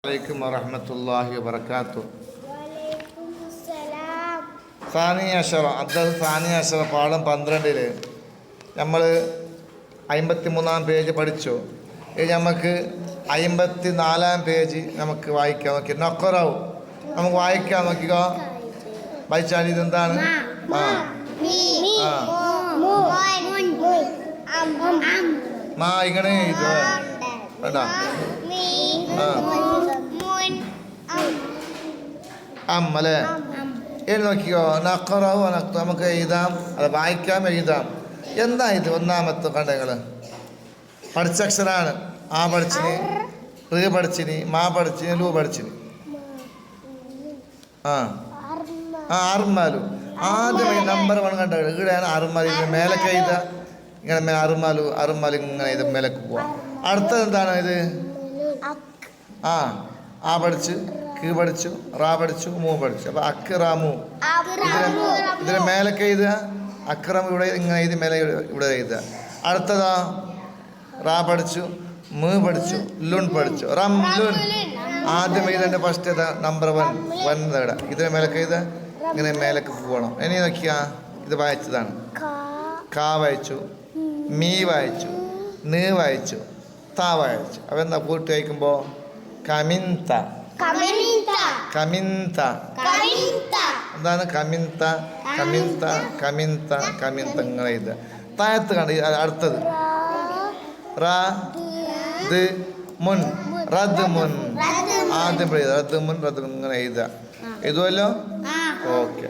അലൈക്കും വറഹ്മത്തുള്ളാഹി വബറകാതുഹു. സാനിയ പാഠം 12 നമ്മൾ 53 പേജ് പഠിച്ചു. ഇനി നമുക്ക് 54 പേജ് നമുക്ക് വായിക്കാൻ നോക്കി നൊക്കറാവും നമുക്ക് വായിക്കാൻ നോക്കിക്കോ. വായിച്ചാൽ ഇതെന്താണ്? മാ ഇങ്ങനെ ഇത് വേണ്ട. അല്ലേ എഴുതി നോക്കിക്കോ. നഖറാവോ നമുക്ക് എഴുതാം, അത് വായിക്കാം, എഴുതാം. എന്താ ഇത്? ഒന്നാമത്തെ കണ്ടങ്ങൾ പഠിച്ച അക്ഷരമാണ്. ആ പഠിച്ചിന്, റ് പഠിച്ചിന്, മാ പഠിച്ചിന്, ലൂ പഠിച്ചിന്. അറുമാലു ആദ്യം നമ്പർ 1 കണ്ട ഇവിടെയാണ് അറുമാലു. ഇങ്ങനെ മേലക്ക് എഴുതുക, ഇങ്ങനെ അറുമാലു ഇങ്ങനെ ഇത് മേലക്ക് പോവാം. അടുത്തത് എന്താണ് ഇത്? ആ പഠിച്ചു, കീ പഠിച്ചു, റാ പഠിച്ചു, മൂ പഠിച്ചു. അപ്പൊ അക്റാമു ഇതിന് മേലൊക്കെ എഴുതുക. അക്രം ഇവിടെ ഇങ്ങനെ എഴുതി മേലെ ഇവിടെ എഴുതുക. അടുത്തതാ റാ പഠിച്ചു, മൂ പഠിച്ചു, ലുൺ പഠിച്ചു, റം ലുൻ. ആദ്യം എഴുതേണ്ട ഫസ്റ്റ് ഏതാ? നമ്പർ 1 തേട. ഇതിന് മേലൊക്കെ എഴുതുക, ഇങ്ങനെ മേലക്ക് പോകണം. ഇനി നോക്കിയാ ഇത് വായിച്ചതാണ്. കാ വായിച്ചു, മീ വായിച്ചു, നീ വായിച്ചു, താ വായിച്ചു. അപ്പൊ എന്താ കൂട്ടി വായിക്കുമ്പോ കമിന്ത. എന്താണ് കമിന്ത? കമിന്ത കമിന്ത കമിന്ത ഇങ്ങനെ എഴുതുക. താഴത്ത് കണ്ട് അടുത്തത് മുൻ റദ് മുൻ. ആദ്യം റദ് മുൻ ഇങ്ങനെ എഴുതുക. എഴുതുമല്ലോ? ഓക്കെ.